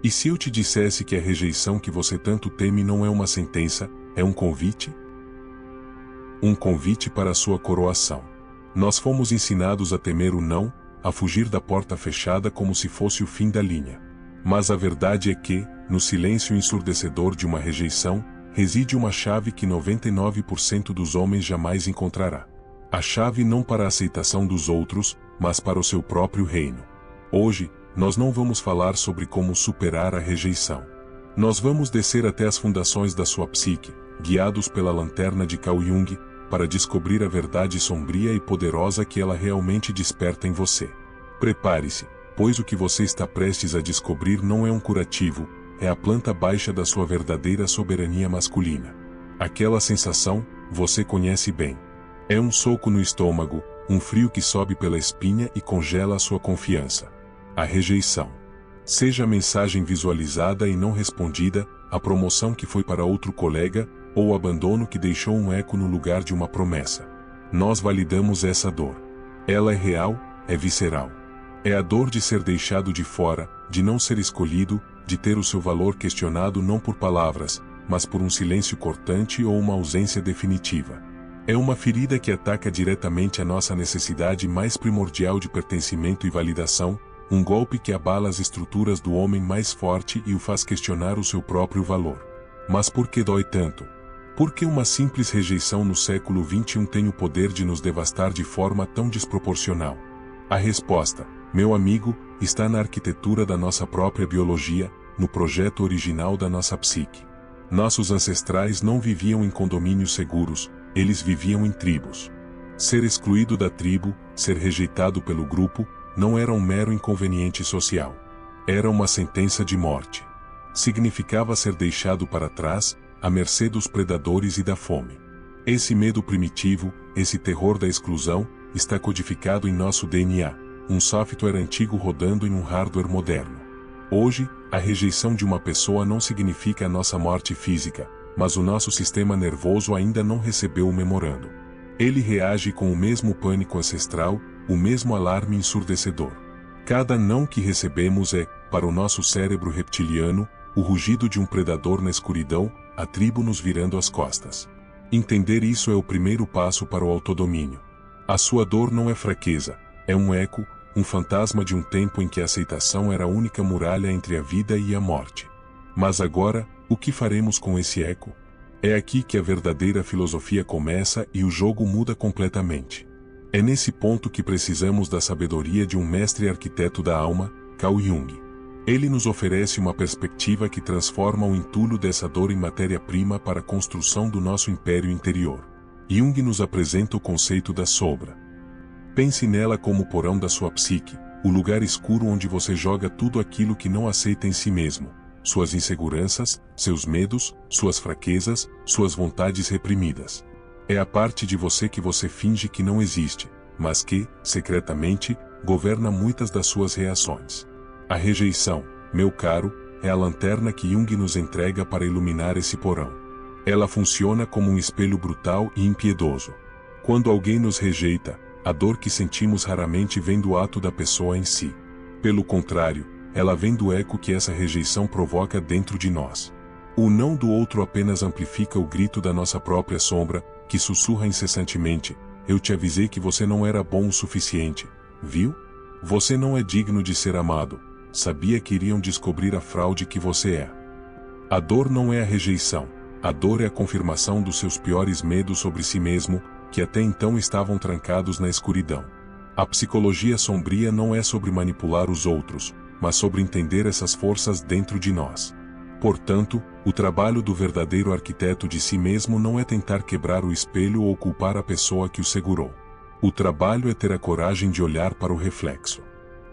E se eu te dissesse que a rejeição que você tanto teme não é uma sentença, é um convite? Um convite para a sua coroação. Nós fomos ensinados a temer o não, a fugir da porta fechada como se fosse o fim da linha. Mas a verdade é que, no silêncio ensurdecedor de uma rejeição, reside uma chave que 99% dos homens jamais encontrará. A chave não para a aceitação dos outros, mas para o seu próprio reino. Hoje, nós não vamos falar sobre como superar a rejeição. Nós vamos descer até as fundações da sua psique, guiados pela lanterna de Carl Jung, para descobrir a verdade sombria e poderosa que ela realmente desperta em você. Prepare-se, pois o que você está prestes a descobrir não é um curativo, é a planta baixa da sua verdadeira soberania masculina. Aquela sensação, você conhece bem. É um soco no estômago, um frio que sobe pela espinha e congela a sua confiança. A rejeição. Seja a mensagem visualizada e não respondida, a promoção que foi para outro colega, ou o abandono que deixou um eco no lugar de uma promessa. Nós validamos essa dor. Ela é real, é visceral. É a dor de ser deixado de fora, de não ser escolhido, de ter o seu valor questionado não por palavras, mas por um silêncio cortante ou uma ausência definitiva. É uma ferida que ataca diretamente a nossa necessidade mais primordial de pertencimento e validação, um golpe que abala as estruturas do homem mais forte e o faz questionar o seu próprio valor. Mas por que dói tanto? Por que uma simples rejeição no século XXI tem o poder de nos devastar de forma tão desproporcional? A resposta, meu amigo, está na arquitetura da nossa própria biologia, no projeto original da nossa psique. Nossos ancestrais não viviam em condomínios seguros, eles viviam em tribos. Ser excluído da tribo, ser rejeitado pelo grupo, não era um mero inconveniente social. Era uma sentença de morte. Significava ser deixado para trás, à mercê dos predadores e da fome. Esse medo primitivo, esse terror da exclusão, está codificado em nosso DNA, um software antigo rodando em um hardware moderno. Hoje, a rejeição de uma pessoa não significa a nossa morte física, mas o nosso sistema nervoso ainda não recebeu o memorando. Ele reage com o mesmo pânico ancestral, o mesmo alarme ensurdecedor. Cada não que recebemos é, para o nosso cérebro reptiliano, o rugido de um predador na escuridão, a tribo nos virando as costas. Entender isso é o primeiro passo para o autodomínio. A sua dor não é fraqueza, é um eco, um fantasma de um tempo em que a aceitação era a única muralha entre a vida e a morte. Mas agora, o que faremos com esse eco? É aqui que a verdadeira filosofia começa e o jogo muda completamente. É nesse ponto que precisamos da sabedoria de um mestre arquiteto da alma, Carl Jung. Ele nos oferece uma perspectiva que transforma o entulho dessa dor em matéria-prima para a construção do nosso império interior. Jung nos apresenta o conceito da sombra. Pense nela como o porão da sua psique, o lugar escuro onde você joga tudo aquilo que não aceita em si mesmo, suas inseguranças, seus medos, suas fraquezas, suas vontades reprimidas. É a parte de você que você finge que não existe, mas que, secretamente, governa muitas das suas reações. A rejeição, meu caro, é a lanterna que Jung nos entrega para iluminar esse porão. Ela funciona como um espelho brutal e impiedoso. Quando alguém nos rejeita, a dor que sentimos raramente vem do ato da pessoa em si. Pelo contrário, ela vem do eco que essa rejeição provoca dentro de nós. O não do outro apenas amplifica o grito da nossa própria sombra, que sussurra incessantemente: eu te avisei que você não era bom o suficiente, viu? Você não é digno de ser amado. Sabia que iriam descobrir a fraude que você é. A dor não é a rejeição. A dor é a confirmação dos seus piores medos sobre si mesmo, que até então estavam trancados na escuridão. A psicologia sombria não é sobre manipular os outros, mas sobre entender essas forças dentro de nós. Portanto, o trabalho do verdadeiro arquiteto de si mesmo não é tentar quebrar o espelho ou culpar a pessoa que o segurou. O trabalho é ter a coragem de olhar para o reflexo.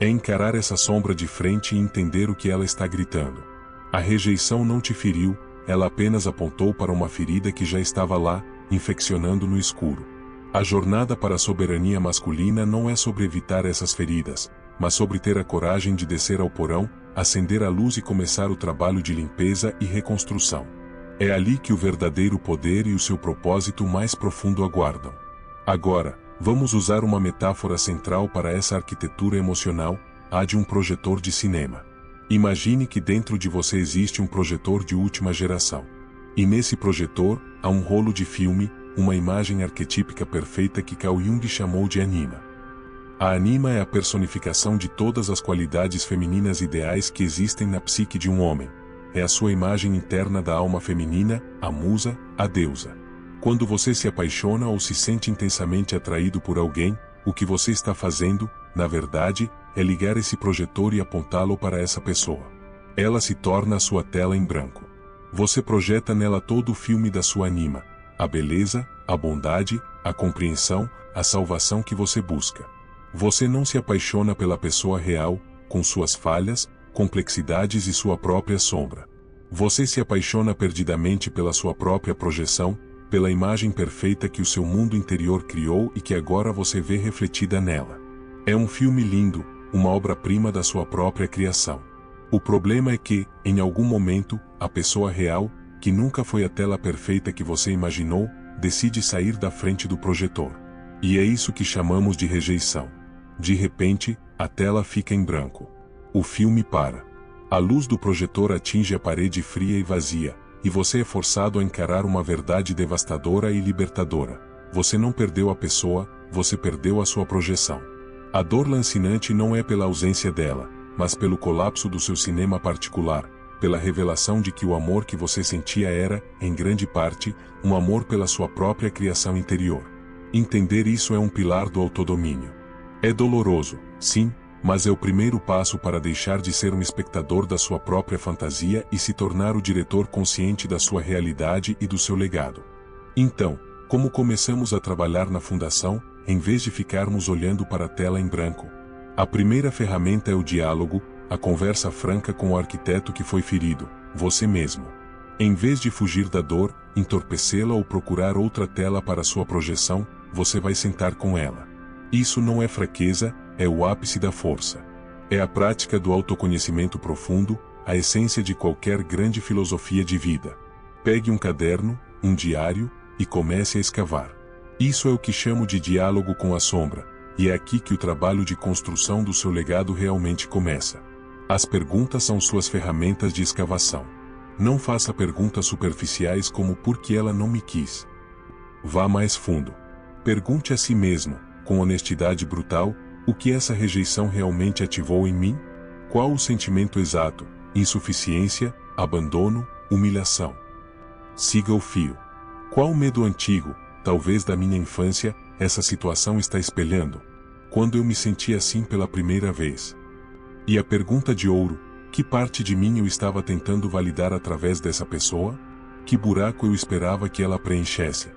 É encarar essa sombra de frente e entender o que ela está gritando. A rejeição não te feriu, ela apenas apontou para uma ferida que já estava lá, infeccionando no escuro. A jornada para a soberania masculina não é sobre evitar essas feridas, mas sobre ter a coragem de descer ao porão, acender a luz e começar o trabalho de limpeza e reconstrução. É ali que o verdadeiro poder e o seu propósito mais profundo aguardam. Agora, vamos usar uma metáfora central para essa arquitetura emocional, a de um projetor de cinema. Imagine que dentro de você existe um projetor de última geração. E nesse projetor, há um rolo de filme, uma imagem arquetípica perfeita que Carl Jung chamou de anima. A anima é a personificação de todas as qualidades femininas ideais que existem na psique de um homem. É a sua imagem interna da alma feminina, a musa, a deusa. Quando você se apaixona ou se sente intensamente atraído por alguém, o que você está fazendo, na verdade, é ligar esse projetor e apontá-lo para essa pessoa. Ela se torna a sua tela em branco. Você projeta nela todo o filme da sua anima, a beleza, a bondade, a compreensão, a salvação que você busca. Você não se apaixona pela pessoa real, com suas falhas, complexidades e sua própria sombra. Você se apaixona perdidamente pela sua própria projeção, pela imagem perfeita que o seu mundo interior criou e que agora você vê refletida nela. É um filme lindo, uma obra-prima da sua própria criação. O problema é que, em algum momento, a pessoa real, que nunca foi a tela perfeita que você imaginou, decide sair da frente do projetor. E é isso que chamamos de rejeição. De repente, a tela fica em branco. O filme para. A luz do projetor atinge a parede fria e vazia, e você é forçado a encarar uma verdade devastadora e libertadora. Você não perdeu a pessoa, você perdeu a sua projeção. A dor lancinante não é pela ausência dela, mas pelo colapso do seu cinema particular, pela revelação de que o amor que você sentia era, em grande parte, um amor pela sua própria criação interior. Entender isso é um pilar do autodomínio. É doloroso, sim, mas é o primeiro passo para deixar de ser um espectador da sua própria fantasia e se tornar o diretor consciente da sua realidade e do seu legado. Então, como começamos a trabalhar na fundação, em vez de ficarmos olhando para a tela em branco? A primeira ferramenta é o diálogo, a conversa franca com o arquiteto que foi ferido, você mesmo. Em vez de fugir da dor, entorpecê-la ou procurar outra tela para sua projeção, você vai sentar com ela. Isso não é fraqueza, é o ápice da força. É a prática do autoconhecimento profundo, a essência de qualquer grande filosofia de vida. Pegue um caderno, um diário, e comece a escavar. Isso é o que chamo de diálogo com a sombra, e é aqui que o trabalho de construção do seu legado realmente começa. As perguntas são suas ferramentas de escavação. Não faça perguntas superficiais como por que ela não me quis. Vá mais fundo. Pergunte a si mesmo, com honestidade brutal, o que essa rejeição realmente ativou em mim? Qual o sentimento exato? Insuficiência, abandono, humilhação? Siga o fio. Qual medo antigo, talvez da minha infância, essa situação está espelhando? Quando eu me senti assim pela primeira vez? E a pergunta de ouro, que parte de mim eu estava tentando validar através dessa pessoa? Que buraco eu esperava que ela preenchesse?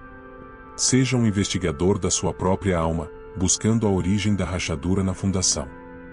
Seja um investigador da sua própria alma, buscando a origem da rachadura na fundação.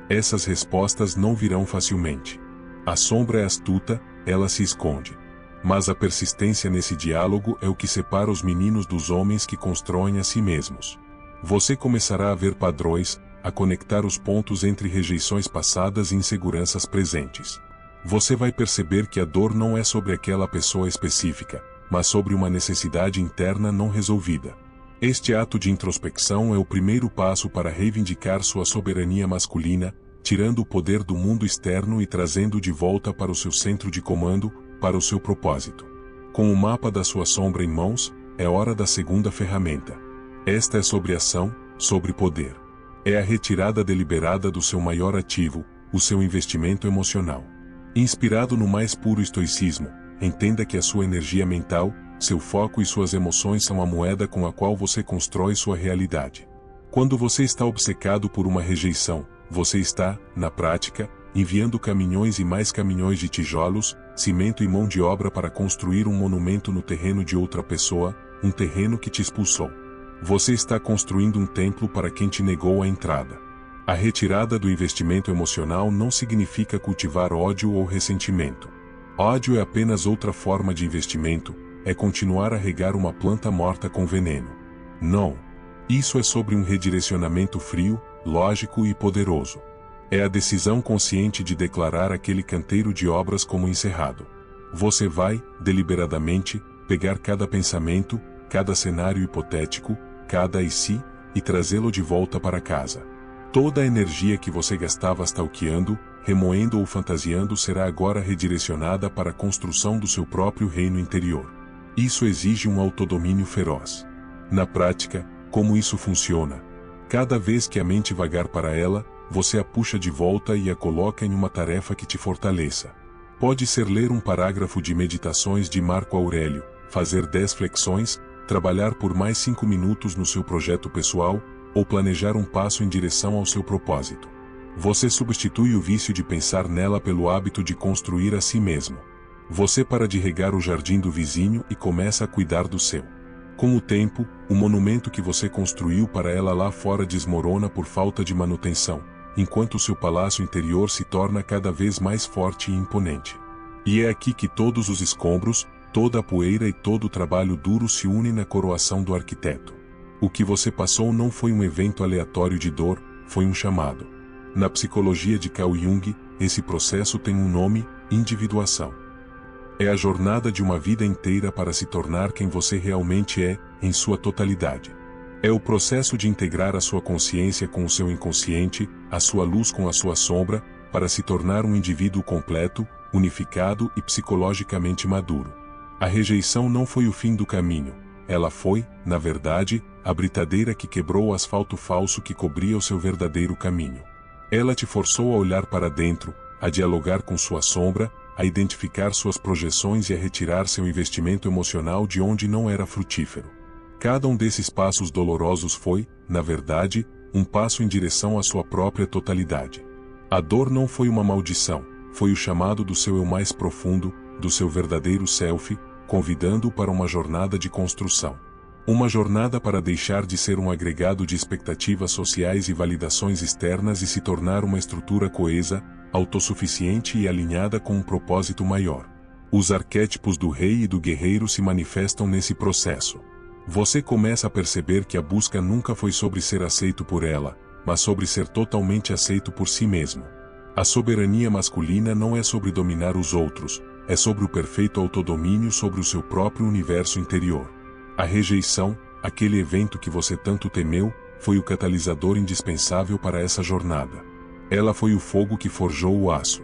Essas respostas não virão facilmente. A sombra é astuta, ela se esconde. Mas a persistência nesse diálogo é o que separa os meninos dos homens que constroem a si mesmos. Você começará a ver padrões, a conectar os pontos entre rejeições passadas e inseguranças presentes. Você vai perceber que a dor não é sobre aquela pessoa específica, mas sobre uma necessidade interna não resolvida. Este ato de introspecção é o primeiro passo para reivindicar sua soberania masculina, tirando o poder do mundo externo e trazendo de volta para o seu centro de comando, para o seu propósito. Com o mapa da sua sombra em mãos, é hora da segunda ferramenta. Esta é sobre ação, sobre poder. É a retirada deliberada do seu maior ativo, o seu investimento emocional. Inspirado no mais puro estoicismo, entenda que a sua energia mental, seu foco e suas emoções são a moeda com a qual você constrói sua realidade. Quando você está obcecado por uma rejeição, você está, na prática, enviando caminhões e mais caminhões de tijolos, cimento e mão de obra para construir um monumento no terreno de outra pessoa, um terreno que te expulsou. Você está construindo um templo para quem te negou a entrada. A retirada do investimento emocional não significa cultivar ódio ou ressentimento. Ódio é apenas outra forma de investimento, é continuar a regar uma planta morta com veneno. Não. Isso é sobre um redirecionamento frio, lógico e poderoso. É a decisão consciente de declarar aquele canteiro de obras como encerrado. Você vai, deliberadamente, pegar cada pensamento, cada cenário hipotético, cada e si, e trazê-lo de volta para casa. Toda a energia que você gastava stalkeando, remoendo ou fantasiando será agora redirecionada para a construção do seu próprio reino interior. Isso exige um autodomínio feroz. Na prática, como isso funciona? Cada vez que a mente vagar para ela, você a puxa de volta e a coloca em uma tarefa que te fortaleça. Pode ser ler um parágrafo de Meditações de Marco Aurélio, fazer 10 flexões, trabalhar por mais 5 minutos no seu projeto pessoal, ou planejar um passo em direção ao seu propósito. Você substitui o vício de pensar nela pelo hábito de construir a si mesmo. Você para de regar o jardim do vizinho e começa a cuidar do seu. Com o tempo, o monumento que você construiu para ela lá fora desmorona por falta de manutenção, enquanto o seu palácio interior se torna cada vez mais forte e imponente. E é aqui que todos os escombros, toda a poeira e todo o trabalho duro se unem na coroação do arquiteto. O que você passou não foi um evento aleatório de dor, foi um chamado. Na psicologia de Carl Jung, esse processo tem um nome: individuação. É a jornada de uma vida inteira para se tornar quem você realmente é, em sua totalidade. É o processo de integrar a sua consciência com o seu inconsciente, a sua luz com a sua sombra, para se tornar um indivíduo completo, unificado e psicologicamente maduro. A rejeição não foi o fim do caminho, ela foi, na verdade, a britadeira que quebrou o asfalto falso que cobria o seu verdadeiro caminho. Ela te forçou a olhar para dentro, a dialogar com sua sombra, a identificar suas projeções e a retirar seu investimento emocional de onde não era frutífero. Cada um desses passos dolorosos foi, na verdade, um passo em direção à sua própria totalidade. A dor não foi uma maldição, foi o chamado do seu eu mais profundo, do seu verdadeiro self, convidando-o para uma jornada de construção. Uma jornada para deixar de ser um agregado de expectativas sociais e validações externas e se tornar uma estrutura coesa, autossuficiente e alinhada com um propósito maior. Os arquétipos do rei e do guerreiro se manifestam nesse processo. Você começa a perceber que a busca nunca foi sobre ser aceito por ela, mas sobre ser totalmente aceito por si mesmo. A soberania masculina não é sobre dominar os outros, é sobre o perfeito autodomínio sobre o seu próprio universo interior. A rejeição, aquele evento que você tanto temeu, foi o catalisador indispensável para essa jornada. Ela foi o fogo que forjou o aço.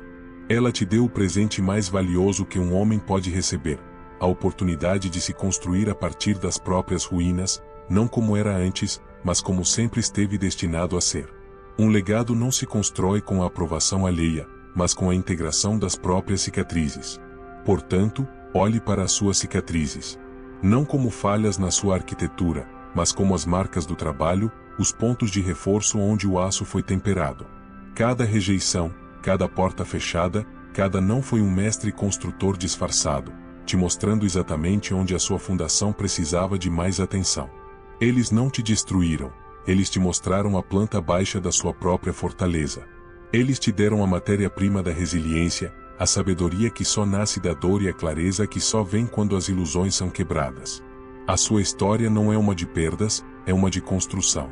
Ela te deu o presente mais valioso que um homem pode receber, a oportunidade de se construir a partir das próprias ruínas, não como era antes, mas como sempre esteve destinado a ser. Um legado não se constrói com a aprovação alheia, mas com a integração das próprias cicatrizes. Portanto, olhe para as suas cicatrizes. Não como falhas na sua arquitetura, mas como as marcas do trabalho, os pontos de reforço onde o aço foi temperado. Cada rejeição, cada porta fechada, cada não foi um mestre construtor disfarçado, te mostrando exatamente onde a sua fundação precisava de mais atenção. Eles não te destruíram, eles te mostraram a planta baixa da sua própria fortaleza. Eles te deram a matéria-prima da resiliência, a sabedoria que só nasce da dor e a clareza que só vem quando as ilusões são quebradas. A sua história não é uma de perdas, é uma de construção.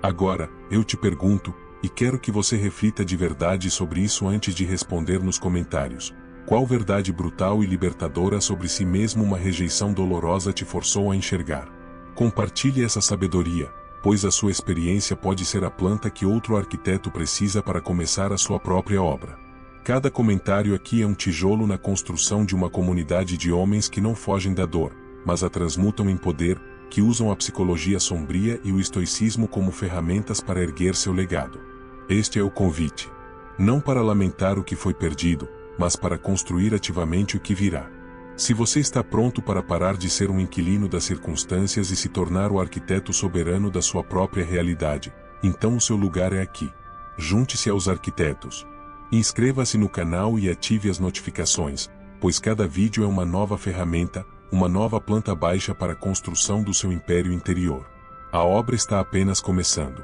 Agora, eu te pergunto, e quero que você reflita de verdade sobre isso antes de responder nos comentários. Qual verdade brutal e libertadora sobre si mesmo uma rejeição dolorosa te forçou a enxergar? Compartilhe essa sabedoria, pois a sua experiência pode ser a planta que outro arquiteto precisa para começar a sua própria obra. Cada comentário aqui é um tijolo na construção de uma comunidade de homens que não fogem da dor, mas a transmutam em poder, que usam a psicologia sombria e o estoicismo como ferramentas para erguer seu legado. Este é o convite. Não para lamentar o que foi perdido, mas para construir ativamente o que virá. Se você está pronto para parar de ser um inquilino das circunstâncias e se tornar o arquiteto soberano da sua própria realidade, então o seu lugar é aqui. Junte-se aos arquitetos. Inscreva-se no canal e ative as notificações, pois cada vídeo é uma nova ferramenta, uma nova planta baixa para a construção do seu império interior. A obra está apenas começando.